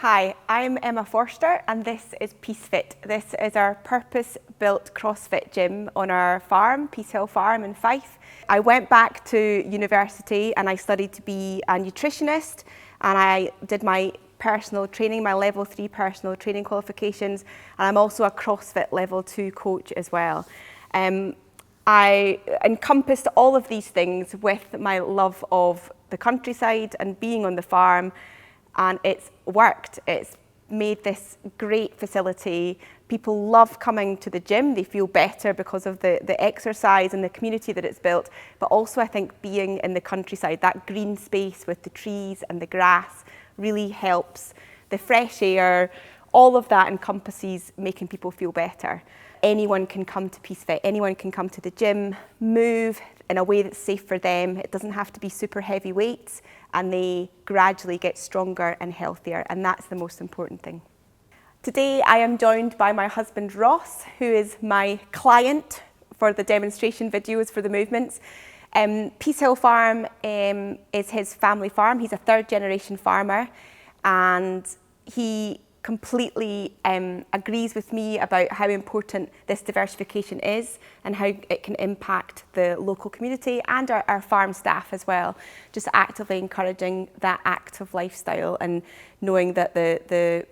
Hi, I'm Emma Forster and this is PeaceFit. This is our purpose-built CrossFit gym on our farm, Peace Hill Farm in Fife. I went back to university and I studied to be a nutritionist, and I did my personal training, my level 3 personal training qualifications, and I'm also a CrossFit level 2 coach as well. I encompassed all of these things with my love of the countryside and being on the farm, and it's worked. It's made this great facility. People love coming to the gym. They feel better because of the exercise and the community that it's built, but also I think being in the countryside, that green space with the trees and the grass really helps. The fresh air, all of that encompasses making people feel better. Anyone can come to PeaceFit, anyone can come to the gym, move in a way that's safe for them. It doesn't have to be super heavy weights, and they gradually get stronger and healthier, and that's the most important thing. Today I am joined by my husband Ross, who is my client for the demonstration videos for the movements. Peace Hill Farm is his family farm. He's a third generation farmer, and he completely agrees with me about how important this diversification is and how it can impact the local community and our farm staff as well. Just actively encouraging that active lifestyle and knowing that the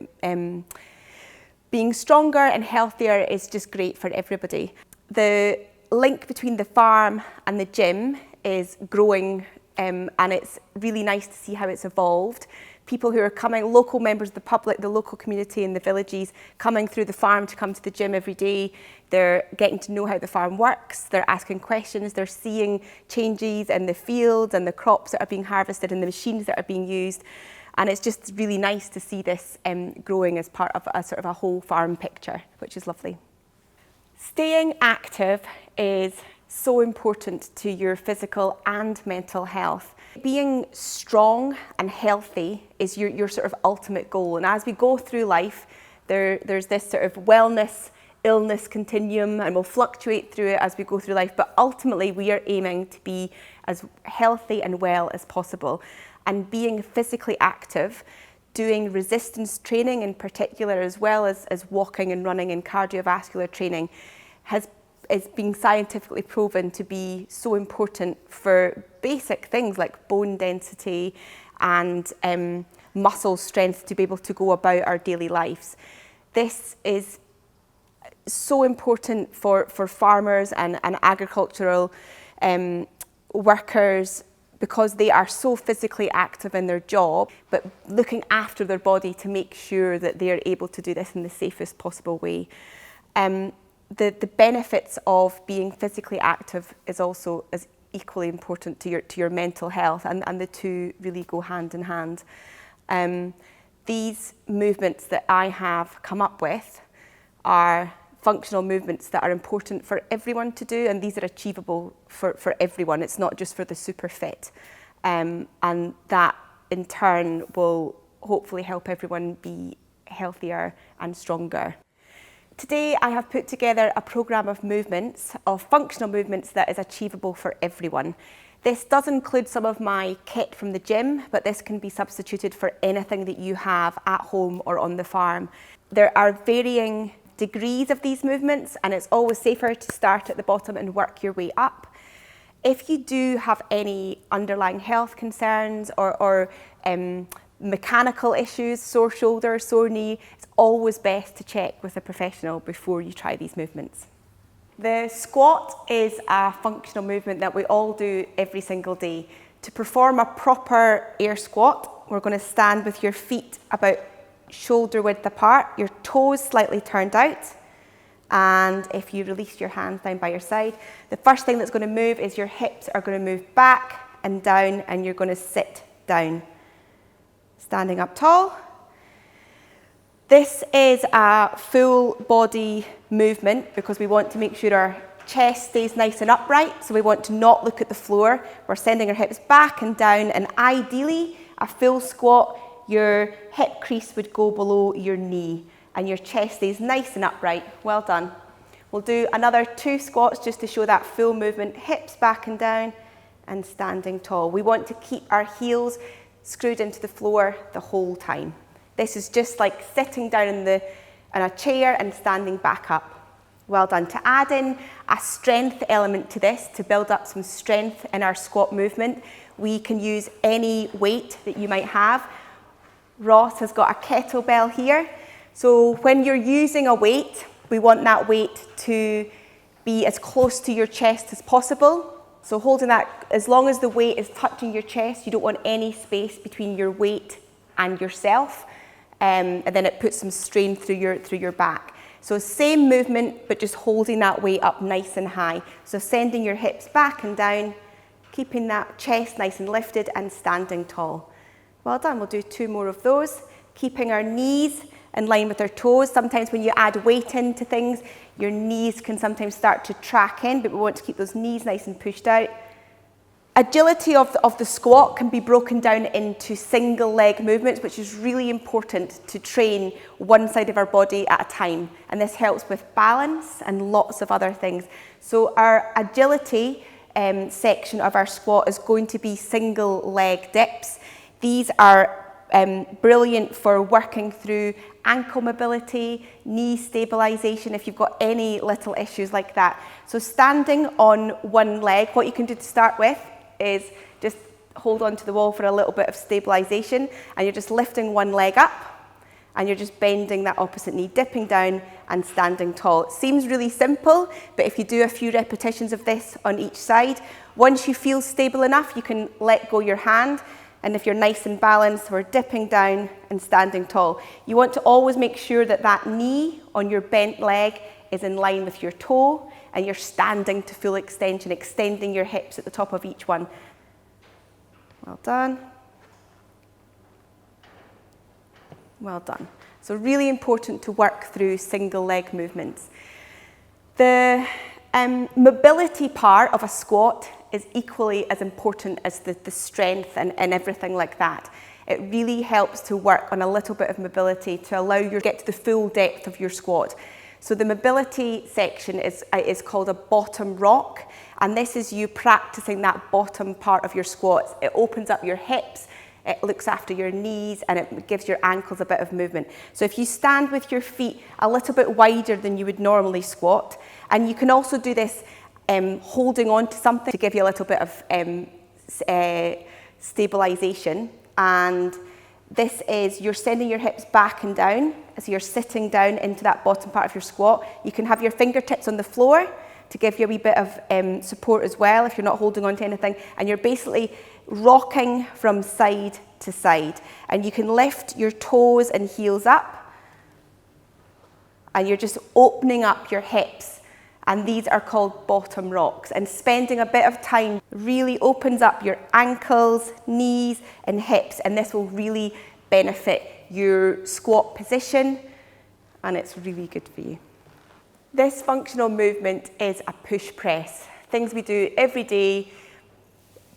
being stronger and healthier is just great for everybody. The link between the farm and the gym is growing, and it's really nice to see how it's evolved. People who are coming, local members of the public, the local community in the villages, coming through the farm to come to the gym every day. They're getting to know how the farm works, they're asking questions, they're seeing changes in the fields and the crops that are being harvested and the machines that are being used. And it's just really nice to see this growing as part of a sort of a whole farm picture, which is lovely. Staying active is so important to your physical and mental health. Being strong and healthy is your sort of ultimate goal. And as we go through life, there's this sort of wellness, illness continuum, and we'll fluctuate through it as we go through life. But ultimately, we are aiming to be as healthy and well as possible. And being physically active, doing resistance training in particular, as well as walking and running and cardiovascular training, is being scientifically proven to be so important for basic things like bone density and muscle strength to be able to go about our daily lives. This is so important for farmers and agricultural workers, because they are so physically active in their job, but looking after their body to make sure that they are able to do this in the safest possible way. The benefits of being physically active is also as equally important to your mental health, and the two really go hand in hand. These movements that I have come up with are functional movements that are important for everyone to do, and these are achievable for everyone. It's not just for the super fit, and that in turn will hopefully help everyone be healthier and stronger. Today I have put together a programme of movements, of functional movements, that is achievable for everyone. This does include some of my kit from the gym, but this can be substituted for anything that you have at home or on the farm. There are varying degrees of these movements, and it's always safer to start at the bottom and work your way up. If you do have any underlying health concerns or mechanical issues, sore shoulder, sore knee, it's always best to check with a professional before you try these movements. The squat is a functional movement that we all do every single day. To perform a proper air squat, we're going to stand with your feet about shoulder width apart, your toes slightly turned out, and if you release your hands down by your side, the first thing that's going to move is your hips are going to move back and down, and you're going to sit down. Standing up tall. This is a full body movement because we want to make sure our chest stays nice and upright, so we want to not look at the floor. We're sending our hips back and down, and ideally a full squat, your hip crease would go below your knee and your chest stays nice and upright. Well done. We'll do another 2 squats just to show that full movement, hips back and down and standing tall. We want to keep our heels screwed into the floor the whole time. This is just like sitting down in a chair and standing back up. Well done. To add in a strength element to this, to build up some strength in our squat movement, we can use any weight that you might have. Ross has got a kettlebell here. So when you're using a weight, we want that weight to be as close to your chest as possible. So holding that, as long as the weight is touching your chest, you don't want any space between your weight and yourself. And then it puts some strain through your back. So same movement, but just holding that weight up nice and high. So sending your hips back and down, keeping that chest nice and lifted and standing tall. Well done. We'll do 2 more of those. Keeping our knees in line with our toes. Sometimes when you add weight into things, your knees can sometimes start to track in, but we want to keep those knees nice and pushed out. Agility of the squat can be broken down into single leg movements, which is really important to train one side of our body at a time. And this helps with balance and lots of other things. So our agility section of our squat is going to be single leg dips. These are brilliant for working through ankle mobility, knee stabilization, if you've got any little issues like that. So standing on one leg, what you can do to start with is just hold on to the wall for a little bit of stabilization, and you're just lifting one leg up and you're just bending that opposite knee, dipping down and standing tall. It seems really simple, but if you do a few repetitions of this on each side, once you feel stable enough, you can let go your hand. And if you're nice and balanced, we're dipping down and standing tall. You want to always make sure that that knee on your bent leg is in line with your toe, and you're standing to full extension, extending your hips at the top of each one. Well done. Well done. So really important to work through single leg movements. The mobility part of a squat is equally as important as the strength and everything like that. It really helps to work on a little bit of mobility to allow you to get to the full depth of your squat. So the mobility section is called a bottom rock, and this is you practicing that bottom part of your squats. It opens up your hips, it looks after your knees, and it gives your ankles a bit of movement. So if you stand with your feet a little bit wider than you would normally squat, and you can also do this holding on to something to give you a little bit of stabilization. And this is, you're sending your hips back and down as you're sitting down into that bottom part of your squat. You can have your fingertips on the floor to give you a wee bit of support as well if you're not holding on to anything. And you're basically rocking from side to side. And you can lift your toes and heels up. And you're just opening up your hips. And these are called bottom rocks. And spending a bit of time really opens up your ankles, knees, and hips. And this will really benefit your squat position. And it's really good for you. This functional movement is a push press. Things we do every day,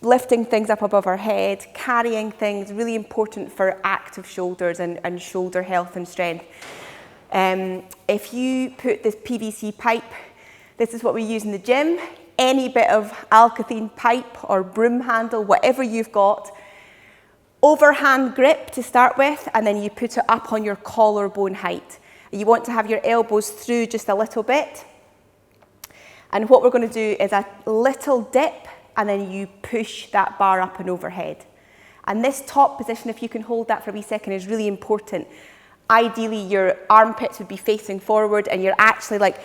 lifting things up above our head, carrying things, really important for active shoulders and shoulder health and strength. If you put this PVC pipe, this is what we use in the gym. Any bit of alkathene pipe or broom handle, whatever you've got. Overhand grip to start with, and then you put it up on your collarbone height. You want to have your elbows through just a little bit. And what we're going to do is a little dip, and then you push that bar up and overhead. And this top position, if you can hold that for a wee second, is really important. Ideally, your armpits would be facing forward, and you're actually like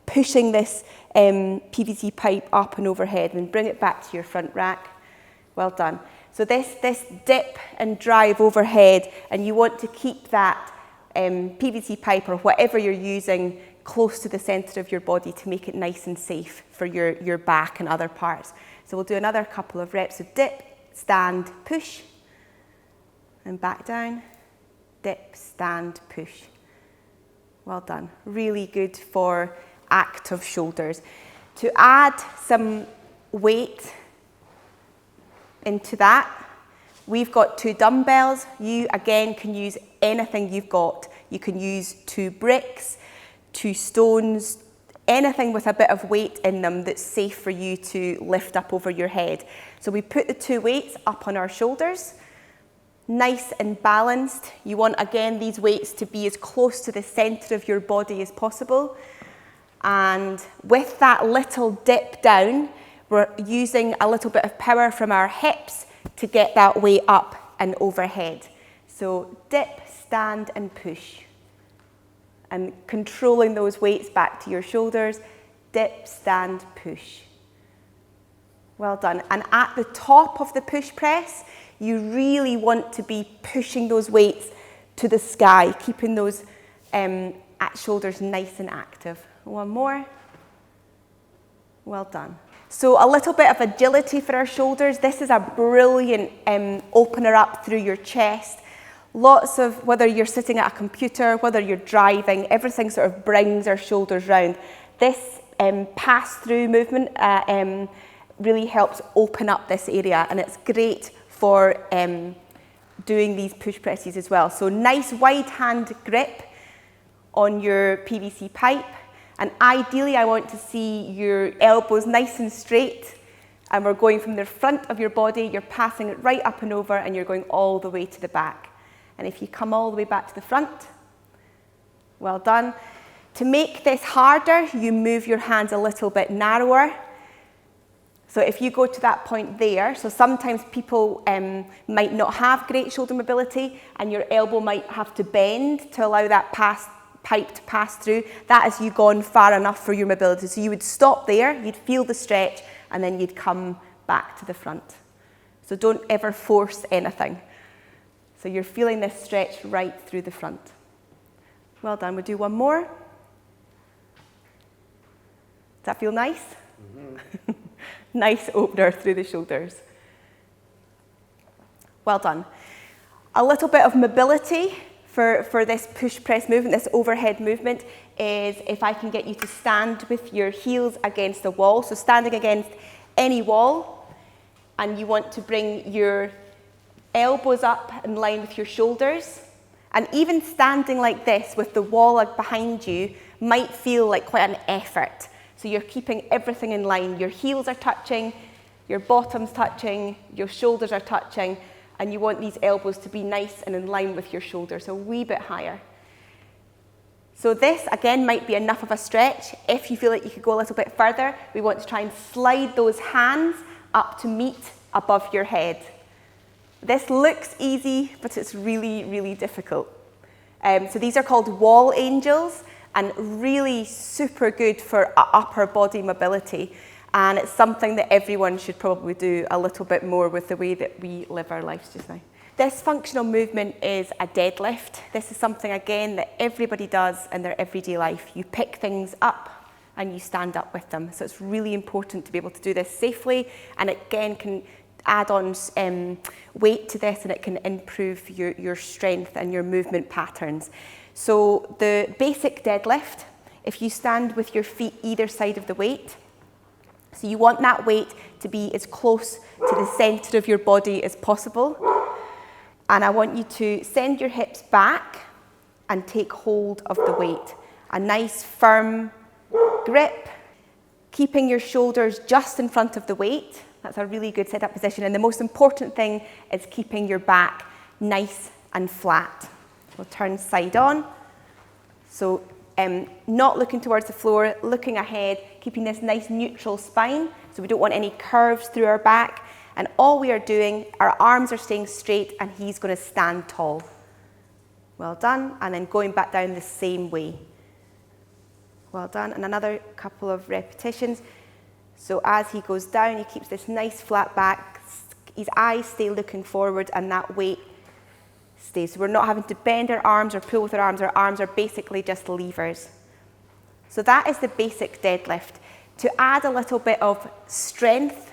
pushing this PVC pipe up and overhead, and bring it back to your front rack. Well done. So this dip and drive overhead, and you want to keep that PVC pipe or whatever you're using close to the centre of your body to make it nice and safe for your back and other parts. So we'll do another couple of reps of dip, stand, push, and back down, dip, stand, push. Well done. Really good for active shoulders. To add some weight into that, we've got 2 dumbbells. You again can use anything you've got. You can use 2 bricks, 2 stones, anything with a bit of weight in them that's safe for you to lift up over your head. So we put the 2 weights up on our shoulders, Nice and balanced. You want, again, these weights to be as close to the centre of your body as possible. And with that little dip down, we're using a little bit of power from our hips to get that weight up and overhead. So dip, stand and push. And controlling those weights back to your shoulders. Dip, stand, push. Well done. And at the top of the push press, you really want to be pushing those weights to the sky, keeping those shoulders nice and active. One more. Well done. So a little bit of agility for our shoulders. This is a brilliant opener up through your chest. Lots of, whether you're sitting at a computer, whether you're driving, everything sort of brings our shoulders round. This pass-through movement really helps open up this area, and it's great for doing these push presses as well. So nice wide hand grip on your PVC pipe, and ideally I want to see your elbows nice and straight, and we're going from the front of your body, you're passing it right up and over, and you're going all the way to the back. And if you come all the way back to the front, well done. To make this harder, you move your hands a little bit narrower. So if you go to that point there, so sometimes people might not have great shoulder mobility, and your elbow might have to bend to allow that pipe to pass through. That is you gone far enough for your mobility. So you would stop there, you'd feel the stretch, and then you'd come back to the front. So don't ever force anything. So you're feeling this stretch right through the front. Well done. We'll do one more. Does that feel nice? Mm-hmm. Nice opener through the shoulders. Well done. A little bit of mobility for this push press movement, this overhead movement, is if I can get you to stand with your heels against the wall. So standing against any wall, and you want to bring your elbows up in line with your shoulders. And even standing like this with the wall behind you might feel like quite an effort. So you're keeping everything in line. Your heels are touching, your bottom's touching, your shoulders are touching, and you want these elbows to be nice and in line with your shoulders, a wee bit higher. So this, again, might be enough of a stretch. If you feel like you could go a little bit further, we want to try and slide those hands up to meet above your head. This looks easy, but it's really, really difficult. So these are called wall angels, and really super good for upper body mobility. And it's something that everyone should probably do a little bit more with the way that we live our lives just now. This functional movement is a deadlift. This is something, again, that everybody does in their everyday life. You pick things up and you stand up with them. So it's really important to be able to do this safely, and it, again, can add on weight to this, and it can improve your strength and your movement patterns. So the basic deadlift, if you stand with your feet either side of the weight, so you want that weight to be as close to the centre of your body as possible. And I want you to send your hips back and take hold of the weight. A nice firm grip, keeping your shoulders just in front of the weight. That's a really good setup position. And the most important thing is keeping your back nice and flat. We'll turn side on. So not looking towards the floor, looking ahead, keeping this nice neutral spine. So we don't want any curves through our back. And all we are doing, our arms are staying straight, and he's going to stand tall. Well done. And then going back down the same way. Well done. And another couple of repetitions. So as he goes down, he keeps this nice flat back. His eyes stay looking forward, and that weight stays. So we're not having to bend our arms or pull with our arms. Our arms are basically just levers. So that is the basic deadlift. To add a little bit of strength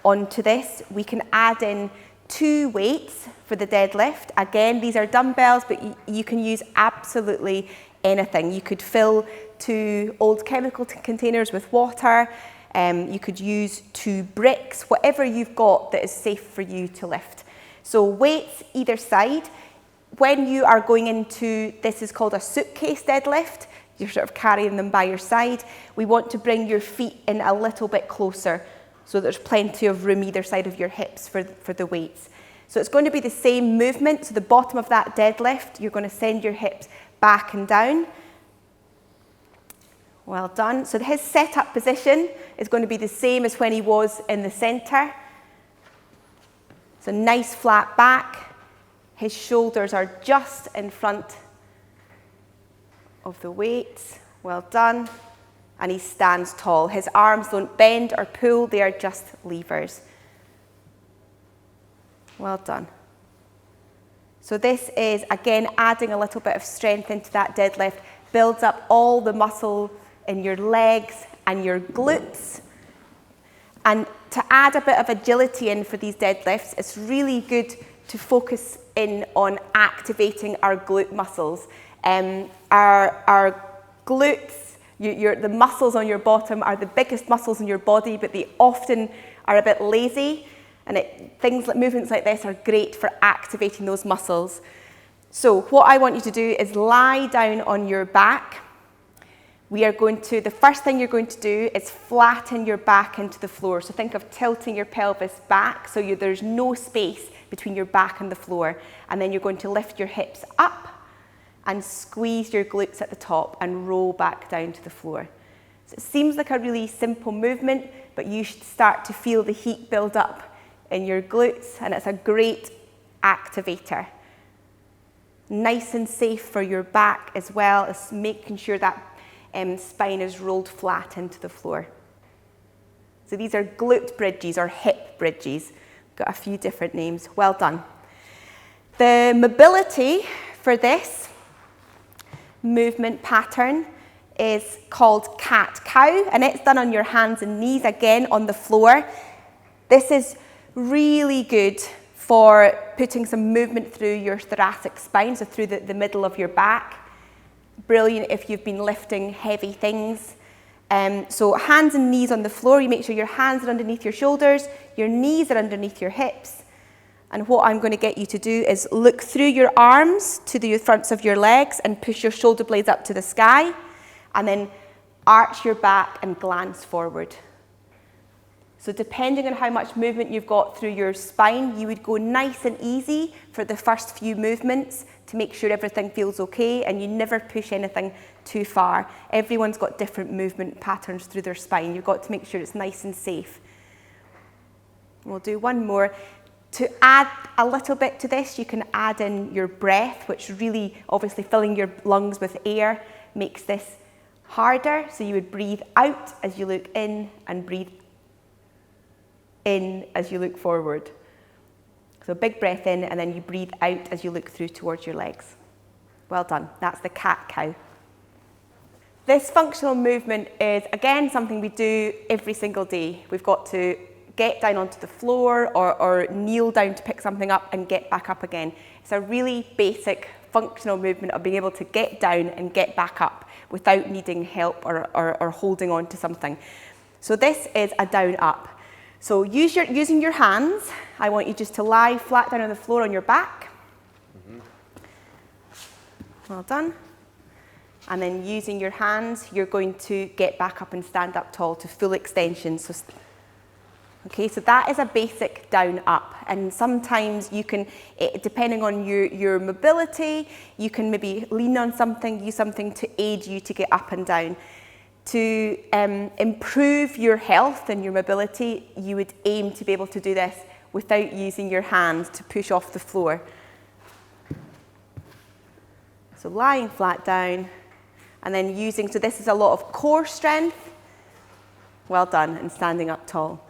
onto this, we can add in 2 weights for the deadlift. Again, these are dumbbells, but you can use absolutely anything. You could fill 2 old chemical containers with water. You could use 2 bricks, whatever you've got that is safe for you to lift. So weights either side. When you are going into, this is called a suitcase deadlift, you're sort of carrying them by your side. We want to bring your feet in a little bit closer, so there's plenty of room either side of your hips for the weights. So it's going to be the same movement. So the bottom of that deadlift, you're going to send your hips back and down. Well done. So his setup position is going to be the same as when he was in the center. So nice flat back. His shoulders are just in front of the weights. Well done. And he stands tall. His arms don't bend or pull, they are just levers. Well done. So this is, again, adding a little bit of strength into that deadlift, builds up all the muscle in your legs and your glutes. And to add a bit of agility in for these deadlifts, it's really good to focus in on activating our glute muscles. Our glutes, the muscles on your bottom are the biggest muscles in your body, but they often are a bit lazy. And things like movements like this are great for activating those muscles. So what I want you to do is lie down on your back. The first thing you're going to do is flatten your back into the floor. So think of tilting your pelvis back so there's no space between your back and the floor. And then you're going to lift your hips up and squeeze your glutes at the top and roll back down to the floor. So it seems like a really simple movement, but you should start to feel the heat build up in your glutes, and it's a great activator. Nice and safe for your back, as well as making sure that spine is rolled flat into the floor. So these are glute bridges or hip bridges. Got a few different names. Well done. The mobility for this movement pattern is called cat-cow, and it's done on your hands and knees, again on the floor. This is really good for putting some movement through your thoracic spine, so through the middle of your back. Brilliant if you've been lifting heavy things. So hands and knees on the floor, you make sure your hands are underneath your shoulders, your knees are underneath your hips. And what I'm going to get you to do is look through your arms to the fronts of your legs and push your shoulder blades up to the sky, and then arch your back and glance forward. So depending on how much movement you've got through your spine, you would go nice and easy for the first few movements to make sure everything feels okay, and you never push anything too far. Everyone's got different movement patterns through their spine. You've got to make sure it's nice and safe. We'll do one more. To add a little bit to this, you can add in your breath, which really, obviously filling your lungs with air makes this harder. So you would breathe out as you look in and breathe in as you look forward. So a big breath in, and then you breathe out as you look through towards your legs. Well done. That's the cat-cow. This functional movement is, again, something we do every single day. We've got to get down onto the floor or kneel down to pick something up and get back up again. It's a really basic functional movement of being able to get down and get back up without needing help or holding on to something. So this is a down-up. So using your hands, I want you just to lie flat down on the floor on your back. Well done. And then using your hands, you're going to get back up and stand up tall to full extension. So that is a basic down up. And sometimes you can, depending on your mobility, you can maybe lean on something, use something to aid you to get up and down. To improve your health and your mobility, you would aim to be able to do this without using your hands to push off the floor. So lying flat down, and then so this is a lot of core strength. Well done, and standing up tall.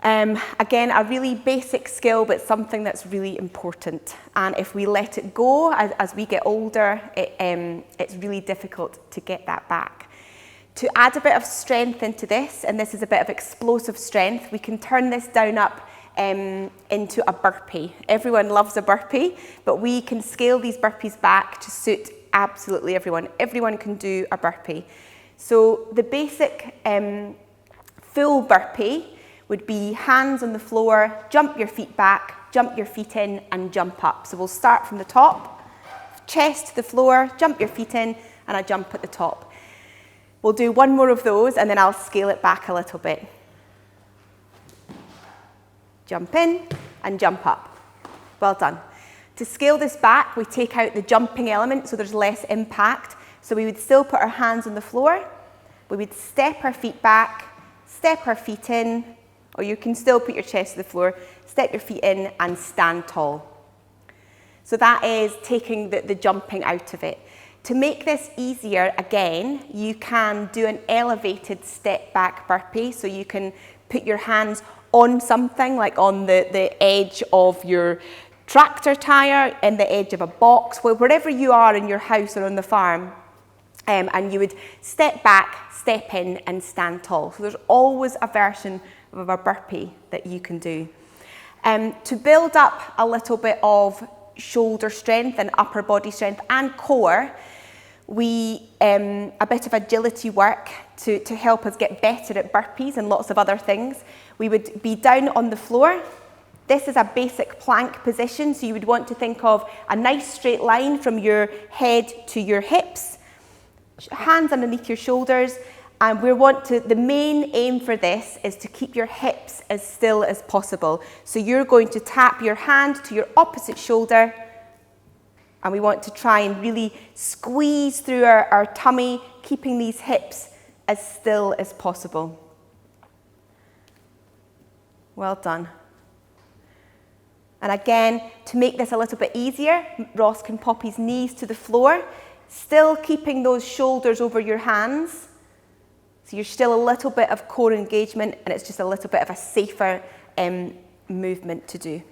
Again, a really basic skill, but something that's really important. And if we let it go as we get older, it's really difficult to get that back. To add a bit of strength into this, and this is a bit of explosive strength, we can turn this down up into a burpee. Everyone loves a burpee, but we can scale these burpees back to suit absolutely everyone. Everyone can do a burpee. So the basic full burpee would be hands on the floor, jump your feet back, jump your feet in, and jump up. So we'll start from the top, chest to the floor, jump your feet in, and a jump at the top. We'll do one more of those, and then I'll scale it back a little bit. Jump in and jump up. Well done. To scale this back, we take out the jumping element so there's less impact. So we would still put our hands on the floor. We would step our feet back, step our feet in, or you can still put your chest to the floor, step your feet in and stand tall. So that is taking the jumping out of it. To make this easier, again, you can do an elevated step back burpee. So you can put your hands on something, like on the edge of your tractor tyre, in the edge of a box, wherever you are in your house or on the farm. And you would step back, step in and stand tall. So there's always a version of a burpee that you can do. To build up a little bit of shoulder strength and upper body strength and core, a bit of agility work to help us get better at burpees and lots of other things. We would be down on the floor. This is a basic plank position, so you would want to think of a nice straight line from your head to your hips, hands underneath your shoulders, and the main aim for this is to keep your hips as still as possible. So you're going to tap your hand to your opposite shoulder, and we want to try and really squeeze through our tummy, keeping these hips as still as possible. Well done. And again, to make this a little bit easier, Ross can pop his knees to the floor, still keeping those shoulders over your hands. So you're still a little bit of core engagement, and it's just a little bit of a safer movement to do.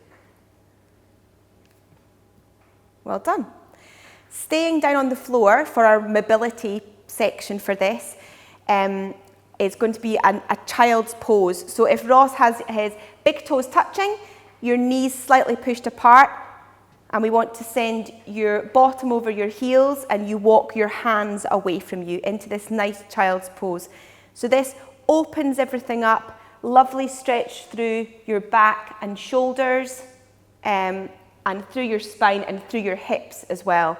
Well done. Staying down on the floor for our mobility section for this is going to be a child's pose. So if Ross has his big toes touching, your knees slightly pushed apart, and we want to send your bottom over your heels and you walk your hands away from you into this nice child's pose. So this opens everything up, lovely stretch through your back and shoulders, and through your spine and through your hips as well.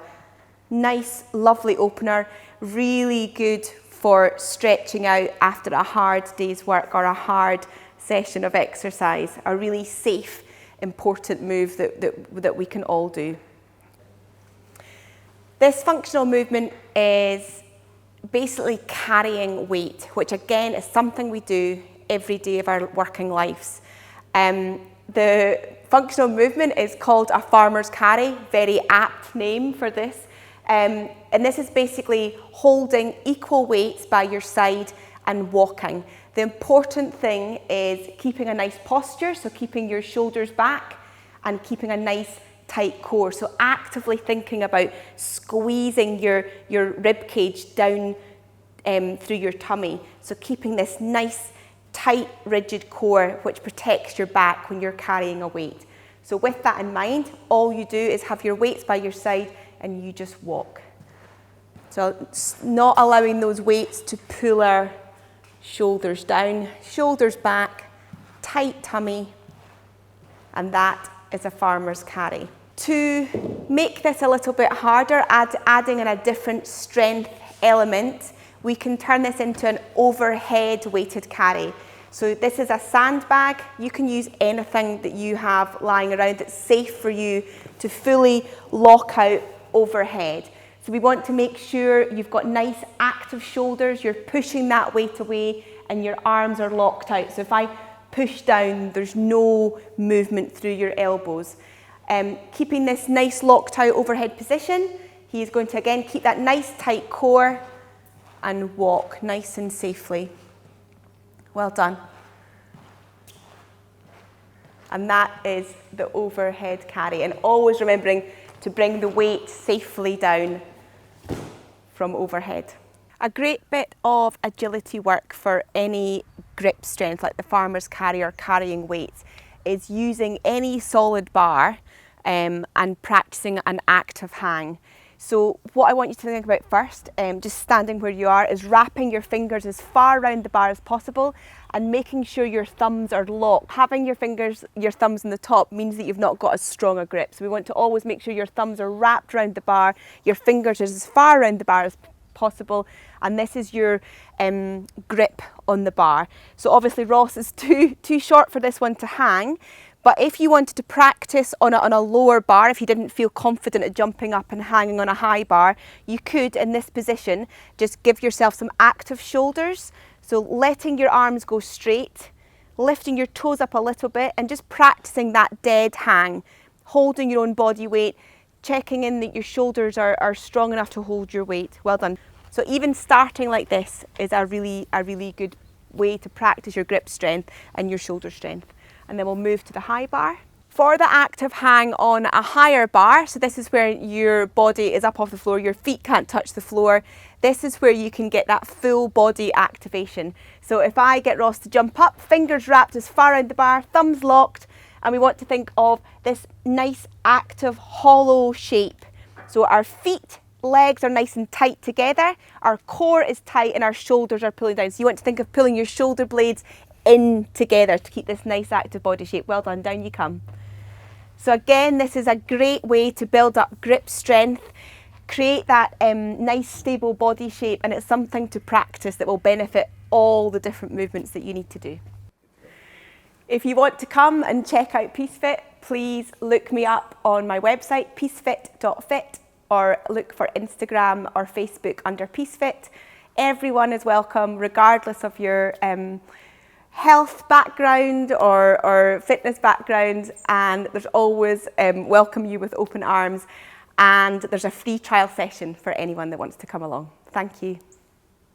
Nice, lovely opener, really good for stretching out after a hard day's work or a hard session of exercise. A really safe, important move that we can all do. This functional movement is basically carrying weight, which again is something we do every day of our working lives. The functional movement is called a farmer's carry, very apt name for this. And this is basically holding equal weights by your side and walking. The important thing is keeping a nice posture, so keeping your shoulders back and keeping a nice tight core. So actively thinking about squeezing your rib cage down through your tummy. So keeping this nice, tight, rigid core which protects your back when you're carrying a weight. So with that in mind, all you do is have your weights by your side and you just walk. So not allowing those weights to pull our shoulders down, shoulders back, tight tummy, and that is a farmer's carry. To make this a little bit harder, adding in a different strength element, we can turn this into an overhead weighted carry. So this is a sandbag. You can use anything that you have lying around that's safe for you to fully lock out overhead. So we want to make sure you've got nice active shoulders, you're pushing that weight away and your arms are locked out. So if I push down, there's no movement through your elbows. Keeping this nice locked out overhead position, he's going to again keep that nice tight core and walk nice and safely. Well done. And that is the overhead carry. And always remembering to bring the weight safely down from overhead. A great bit of agility work for any grip strength, like the farmer's carry or carrying weights, is using any solid bar and practicing an active hang. So what I want you to think about first, just standing where you are, is wrapping your fingers as far around the bar as possible and making sure your thumbs are locked. Having your thumbs on the top means that you've not got as strong a grip. So we want to always make sure your thumbs are wrapped around the bar, your fingers are as far around the bar as possible, and this is your grip on the bar. So obviously Ross is too short for this one to hang, But if you wanted to practice on a lower bar, if you didn't feel confident at jumping up and hanging on a high bar, you could, in this position, just give yourself some active shoulders. So letting your arms go straight, lifting your toes up a little bit and just practicing that dead hang, holding your own body weight, checking in that your shoulders are strong enough to hold your weight. Well done. So even starting like this is a really good way to practice your grip strength and your shoulder strength. And then we'll move to the high bar. For the active hang on a higher bar, so this is where your body is up off the floor, your feet can't touch the floor. This is where you can get that full body activation. So if I get Ross to jump up, fingers wrapped as far around the bar, thumbs locked, and we want to think of this nice active hollow shape. So our feet, legs are nice and tight together, our core is tight and our shoulders are pulling down. So you want to think of pulling your shoulder blades in together to keep this nice active body shape. Well done, down you come. So again, this is a great way to build up grip strength, create that nice stable body shape, and it's something to practice that will benefit all the different movements that you need to do. If you want to come and check out PeaceFit, please look me up on my website, peacefit.fit, or look for Instagram or Facebook under PeaceFit. Everyone is welcome, regardless of your health background or fitness background, and there's always welcome you with open arms, and there's a free trial session for anyone that wants to come along. Thank you.